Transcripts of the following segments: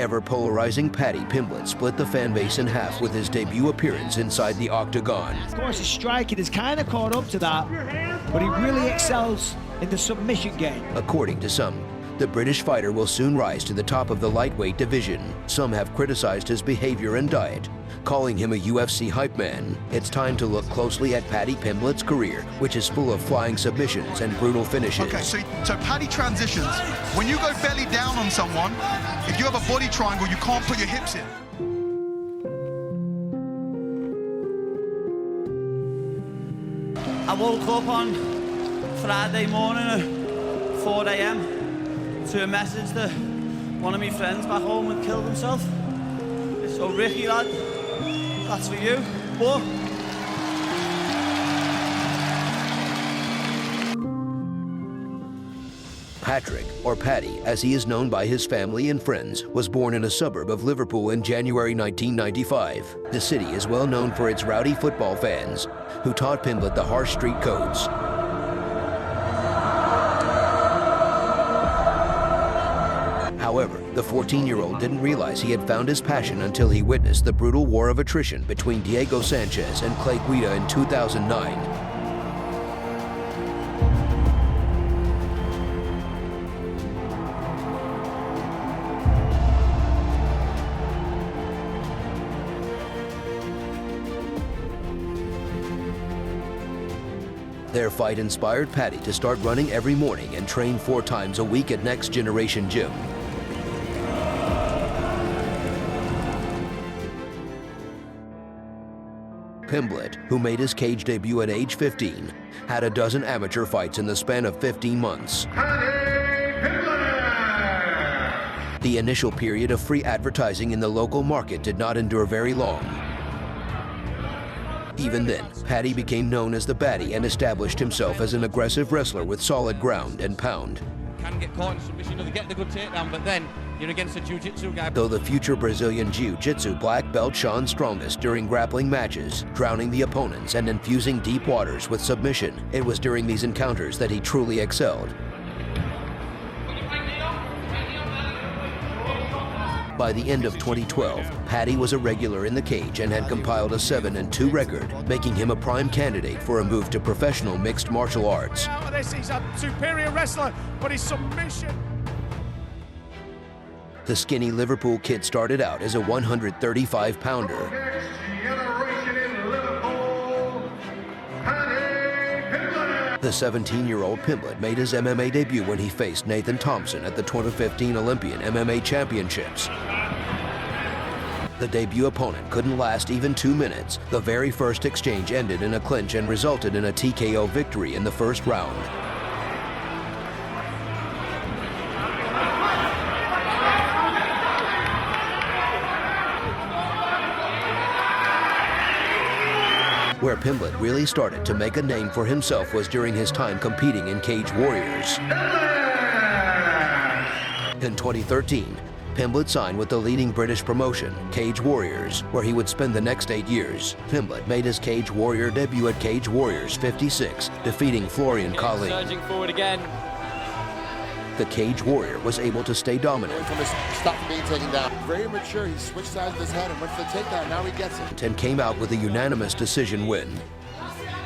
ever-polarizing Paddy Pimblett split the fan base in half with his debut appearance inside the octagon. Of course, his striking has kind of caught up to that, but he really excels in the submission game. According to some, the British fighter will soon rise to the top of the lightweight division. Some have criticized his behavior and diet, calling him a UFC hype man. It's time to look closely at Paddy Pimblett's career, which is full of flying submissions and brutal finishes. Okay, so Paddy transitions. When you go belly down on someone, if you have a body triangle, you can't put your hips in. I woke up on Friday morning at 4 AM to a message that one of my friends back home had killed himself. So Ricky, lad, that's for you. But Patrick, or Paddy, as he is known by his family and friends, was born in a suburb of Liverpool in January 1995. The city is well known for its rowdy football fans, who taught Pimblett the harsh street codes. However, the 14-year-old didn't realize he had found his passion until he witnessed the brutal war of attrition between Diego Sanchez and Clay Guida in 2009. Their fight inspired Paddy to start running every morning and train 4 times a week at Next Generation Gym. Pimblett, who made his cage debut at age 15, had a dozen amateur fights in the span of 15 months. The initial period of free advertising in the local market did not endure very long. Even then, Paddy became known as the Baddy and established himself as an aggressive wrestler with solid ground and pound. Can get caught in submission, they get the good takedown, but then you're against a jiu-jitsu guy. Though the future Brazilian jiu-jitsu black belt shone strongest during grappling matches, drowning the opponents and infusing deep waters with submission, it was during these encounters that he truly excelled. By the end of 2012, Paddy was a regular in the cage and had compiled a 7-2 record, making him a prime candidate for a move to professional mixed martial arts. He's a superior wrestler, but his submission. The skinny Liverpool kid started out as a 135-pounder. The 17-year-old Pimblett made his MMA debut when he faced Nathan Thompson at the 2015 Olympian MMA Championships. The debut opponent couldn't last even 2 minutes. The very first exchange ended in a clinch and resulted in a TKO victory in the first round. Where Pimblett really started to make a name for himself was during his time competing in Cage Warriors. In 2013, Pimblett signed with the leading British promotion, Cage Warriors, where he would spend the next 8 years. Pimblett made his Cage Warrior debut at Cage Warriors 56, defeating Florian Colleen. Surging forward again. The Cage Warrior was able to stay dominant. Stop from being taken down. Very mature, he switched sides with his head and went for the takedown, now he gets it. And came out with a unanimous decision win.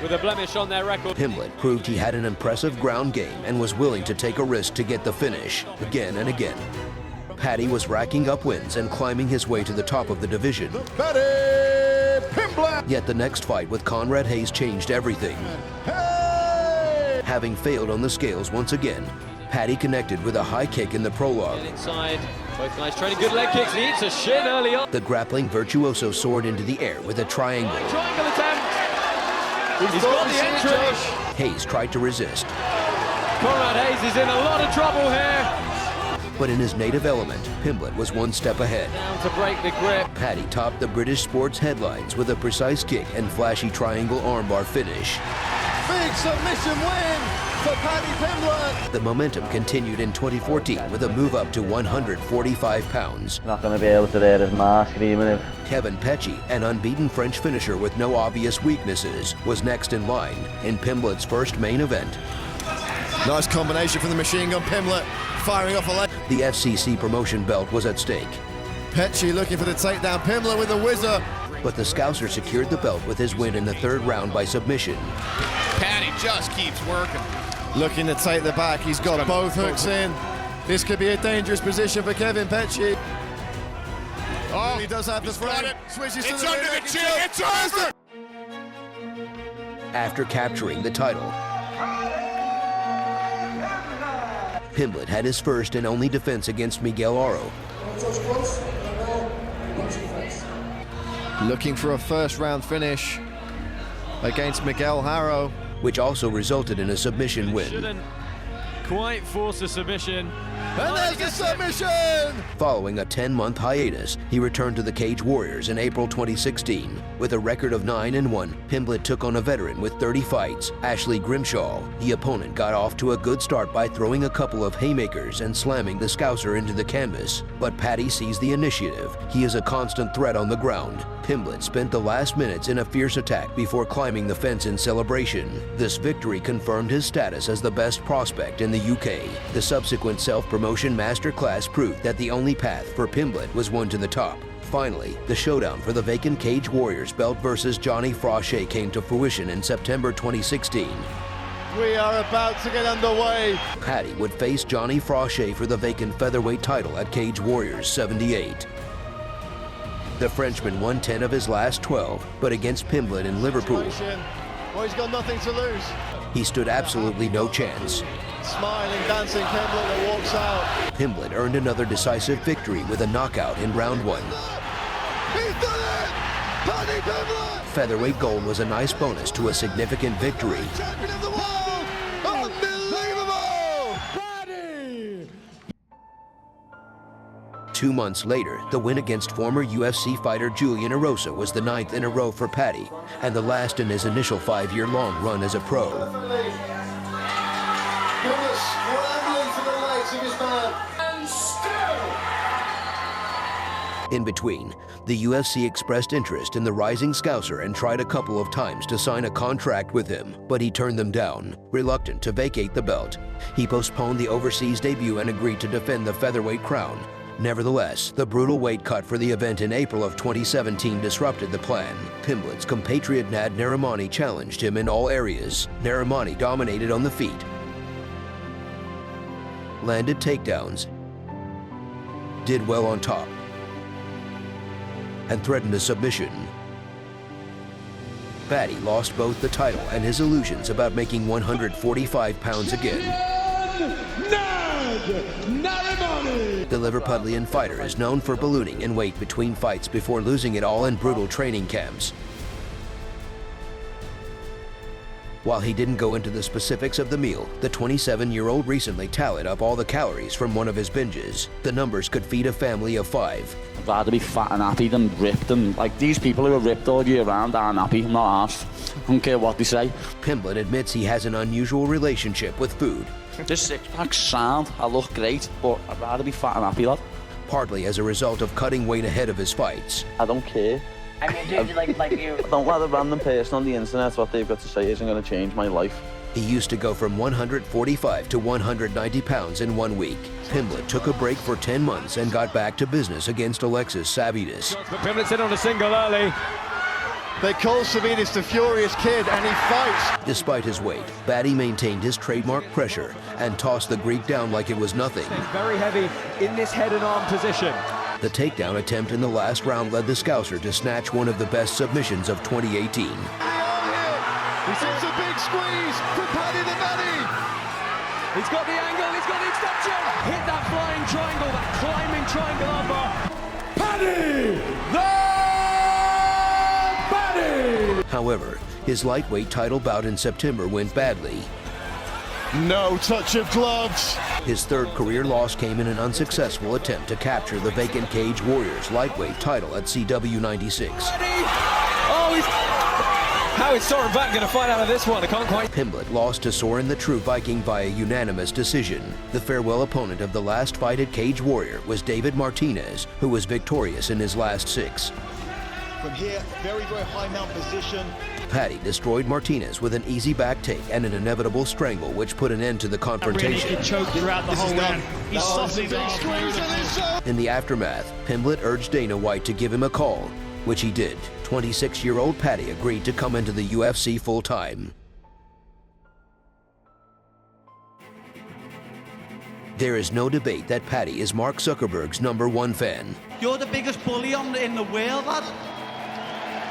With a blemish on their record. Pimblett proved he had an impressive ground game and was willing to take a risk to get the finish, again and again. Paddy was racking up wins and climbing his way to the top of the division. Paddy Pimblett! Yet the next fight with Conrad Hayes changed everything. Hey! Having failed on the scales once again, Paddy connected with a high kick in the prologue. Inside, both guys training good leg kicks. He eats a shin early on. The grappling virtuoso soared into the air with a triangle. Triangle attempt. He's got the entry. Hayes tried to resist. Conrad Hayes is in a lot of trouble here. But in his native element, Pimblett was one step ahead. Down to break the grip. Paddy topped the British sports headlines with a precise kick and flashy triangle armbar finish. Big submission win for Paddy Pimblett! The momentum continued in 2014 with a move up to 145 pounds. Not going to be able to dare his mask even if... Kevin Pecci, an unbeaten French finisher with no obvious weaknesses, was next in line in Pimblett's first main event. Nice combination from the machine gun Pimblett, firing off a leg. The FCC promotion belt was at stake. Petchy looking for the takedown. Pimblett with the whizzer. But the Scouser secured the belt with his win in the third round by submission. Paddy just keeps working. Looking to take the back. He's got both hooks in. This could be a dangerous position for Kevin Petchy. Oh, he does have the front. Switches to the under the chin. It's over. After capturing the title, Pimblett had his first and only defense against Miguel Aro. Looking for a first round finish against Miguel Aro, which also resulted in a submission win. Shouldn't quite force a submission. and there's the submission! Following a 10-month hiatus, he returned to the Cage Warriors in April 2016. With a record of 9-1, Pimblett took on a veteran with 30 fights, Ashley Grimshaw. The opponent got off to a good start by throwing a couple of haymakers and slamming the Scouser into the canvas. But Paddy seized the initiative. He is a constant threat on the ground. Pimblett spent the last minutes in a fierce attack before climbing the fence in celebration. This victory confirmed his status as the best prospect in the UK. The subsequent self-promotion masterclass proved that the only path for Pimblett was one to the top. Finally, the showdown for the vacant Cage Warriors belt versus Johnny Froche came to fruition in September 2016. We are about to get underway. Paddy would face Johnny Froche for the vacant featherweight title at Cage Warriors 78. The Frenchman won 10 of his last 12, but against Pimblett in Liverpool, Well, he's got nothing to lose. he stood absolutely no chance. Smiling, dancing Pimblett that walks out. Pimblett earned another decisive victory with a knockout in round 1. He's done it! Paddy Pimblett! Featherweight gold was a nice bonus to a significant victory. Champion of the world! Unbelievable! Paddy! 2 months later, the win against former UFC fighter Julian Erosa was the 9th in a row for Paddy, and the last in his initial 5-year-long run as a pro. Pimblett scrambling for the legs of his man. And still! In between, the UFC expressed interest in the rising Scouser and tried a couple of times to sign a contract with him, but he turned them down, reluctant to vacate the belt. He postponed the overseas debut and agreed to defend the featherweight crown. Nevertheless, the brutal weight cut for the event in April of 2017 disrupted the plan. Pimblett's compatriot Nad Narimani challenged him in all areas. Narimani dominated on the feet, landed takedowns, did well on top, and threatened a submission. Paddy lost both the title and his illusions about making 145 pounds again. The Liverpudlian fighter is known for ballooning in weight between fights before losing it all in brutal training camps. While he didn't go into the specifics of the meal, the 27-year-old recently tallied up all the calories from one of his binges. The numbers could feed a family of 5. I'd rather be fat and happy than ripped, and like these people who are ripped all year round aren't happy. I'm not arsed. I don't care what they say. Pimblett admits he has an unusual relationship with food. This six-pack's sound, I look great, but I'd rather be fat and happy, lad. Partly as a result of cutting weight ahead of his fights. I don't care. I mean, dude, like you. Don't let a random person on the internet what they've got to say isn't going to change my life. He used to go from 145 to 190 pounds in 1 week. Pimblett took a break for 10 months and got back to business against Alexis Savidis. But Pimblett's in on a single early. They call Savidis the Furious Kid, and he fights. Despite his weight, Baddy maintained his trademark pressure and tossed the Greek down like it was nothing. Very heavy in this head and arm position. The takedown attempt in the last round led the Scouser to snatch one of the best submissions of 2018. He sends a big squeeze for Paddy the Baddy. He's got the angle, he's got the extension. Hit that flying triangle, that climbing triangle armbar. Paddy the Baddy! However, his lightweight title bout in September went badly. No touch of gloves. His third career loss came in an unsuccessful attempt to capture the vacant Cage Warriors lightweight title at CW 96. How is Soren Vac going to fight out of this one? I can't quite. Pimblett lost to Soren the True Viking via unanimous decision. The farewell opponent of the last fight at Cage Warrior was David Martinez, who was victorious in his last 6. From here, very, very high mount position. Paddy destroyed Martinez with an easy back take and an inevitable strangle, which put an end to the confrontation. Really choked throughout the whole round. He softened his arm. In the aftermath, Pimblett urged Dana White to give him a call, which he did. 26-year-old Paddy agreed to come into the UFC full-time. There is no debate that Paddy is Mark Zuckerberg's #1 fan. You're the biggest bully in the world, lad.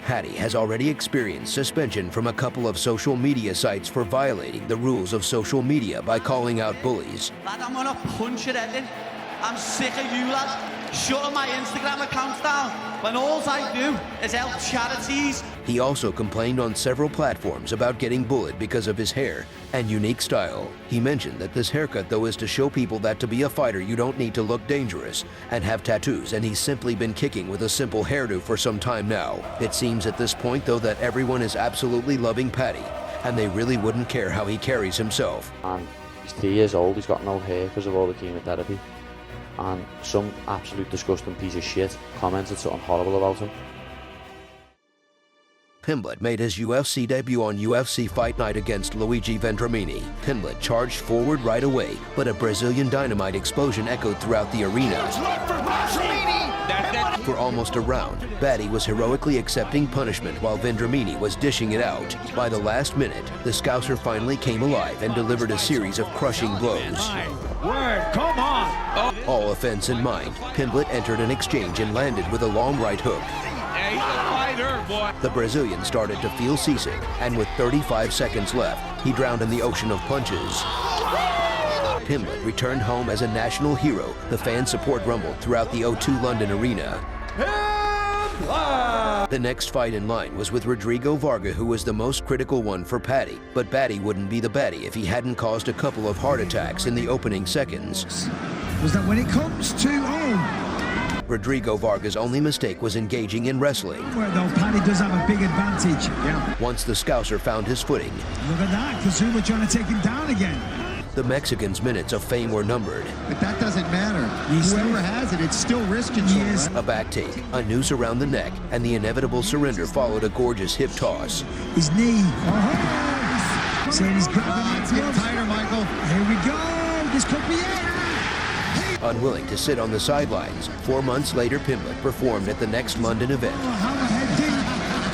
Paddy has already experienced suspension from a couple of social media sites for violating the rules of social media by calling out bullies. Lad, I'm gonna punch your head in. I'm sick of you, lad. Shutting my Instagram accounts down when all I do is help charities. He also complained on several platforms about getting bullied because of his hair and unique style. He mentioned that this haircut, though, is to show people that to be a fighter you don't need to look dangerous and have tattoos, and he's simply been kicking with a simple hairdo for some time now. It seems at this point, though, that everyone is absolutely loving Paddy, and they really wouldn't care how he carries himself. And he's 3 years old, he's got no hair because of all the chemotherapy. And some absolute disgusting piece of shit commented something horrible about him. Pimblett made his UFC debut on UFC Fight Night against Luigi Vendramini. Pimblett charged forward right away, but a Brazilian dynamite explosion echoed throughout the arena. For almost a round, Baddy was heroically accepting punishment while Vendramini was dishing it out. By the last minute, the Scouser finally came alive and delivered a series of crushing blows. Word, come on! All offense in mind, Pimblett entered an exchange and landed with a long right hook. The Brazilian started to feel seasick, and with 35 seconds left, he drowned in the ocean of punches. Pimblett returned home as a national hero. The fan support rumbled throughout the O2 London arena. The next fight in line was with Rodrigo Varga, who was the most critical one for Paddy. But Paddy wouldn't be the Baddy if he hadn't caused a couple of heart attacks in the opening seconds. Was that when it comes to Rodrigo Varga's only mistake was engaging in wrestling. Well, though, Paddy does have a big advantage. Yeah. Once the Scouser found his footing, Look at that, Kazuma trying to take him down again. the Mexican's minutes of fame were numbered. But that doesn't matter. Whoever has it, it's still risk control. Yes. A back take, a noose around the neck, and the inevitable surrender followed a gorgeous hip toss. His knee. Oh, saying he's grabbing It's getting tighter, Michael. Here we go. This could be it. Unwilling to sit on the sidelines, 4 months later Pimblett performed at the next London event.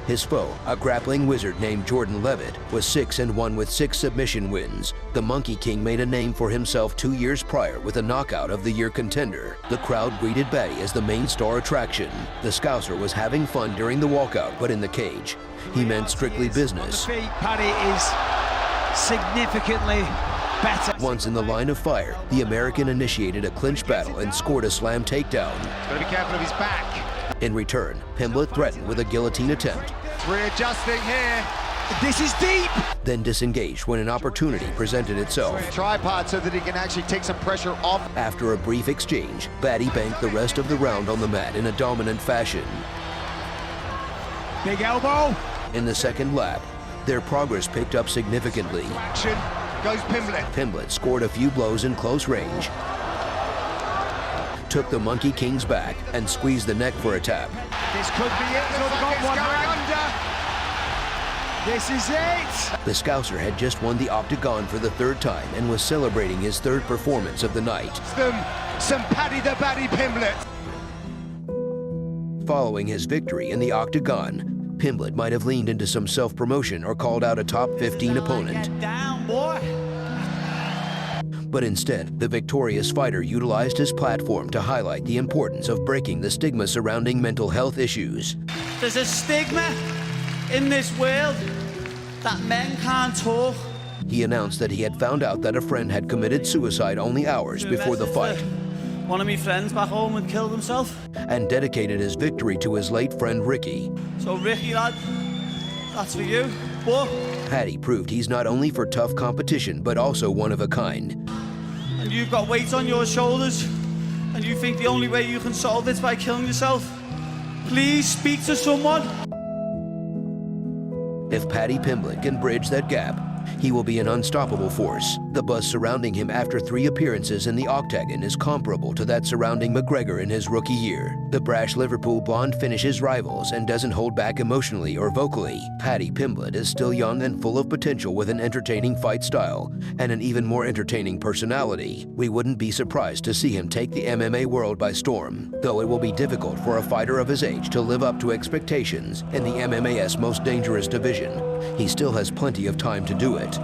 His foe, a grappling wizard named Jordan Levitt, was 6-1 with 6 submission wins. The Monkey King made a name for himself 2 years prior with a knockout of the year contender. The crowd greeted Baddy as the main star attraction. The Scouser was having fun during the walkout, but in the cage, he meant strictly business. On the feet, Paddy is significantly better. Once in the line of fire, the American initiated a clinch battle and scored a slam takedown. Got to be careful of his back. In return, Pimblett threatened with a guillotine attempt, Readjusting here. This is deep. then disengaged when an opportunity presented itself. Tripod so that he can actually take some pressure off. After a brief exchange, Baddy banked the rest of the round on the mat in a dominant fashion. Big elbow. In the second lap, their progress picked up significantly. Action goes Pimblett. Pimblett scored a few blows in close range, took the Monkey King's back, and squeezed the neck for a tap. This could be it. This is it. The Scouser had just won the Octagon for the 3rd time and was celebrating his 3rd performance of the night. Some Paddy the Baddy Pimblett. Following his victory in the Octagon, Pimblett might have leaned into some self-promotion or called out a top 15 opponent. Get down, boy. But instead, the victorious fighter utilized his platform to highlight the importance of breaking the stigma surrounding mental health issues. There's a stigma in this world that men can't talk. He announced that he had found out that a friend had committed suicide only hours before the fight, One of my friends back home had killed himself. and dedicated his victory to his late friend Ricky. So Ricky, lad, that's for you. But Paddy proved he's not only for tough competition, but also one of a kind. and you've got weight on your shoulders, and you think the only way you can solve this by killing yourself, please speak to someone. If Paddy Pimblett can bridge that gap, He will be an unstoppable force. The buzz surrounding him after 3 appearances in the octagon is comparable to that surrounding McGregor in his rookie year. The brash Liverpool blonde finishes rivals and doesn't hold back emotionally or vocally. Paddy Pimblett is still young and full of potential with an entertaining fight style and an even more entertaining personality. We wouldn't be surprised to see him take the MMA world by storm, though it will be difficult for a fighter of his age to live up to expectations in the MMA's most dangerous division. He still has plenty of time to do it.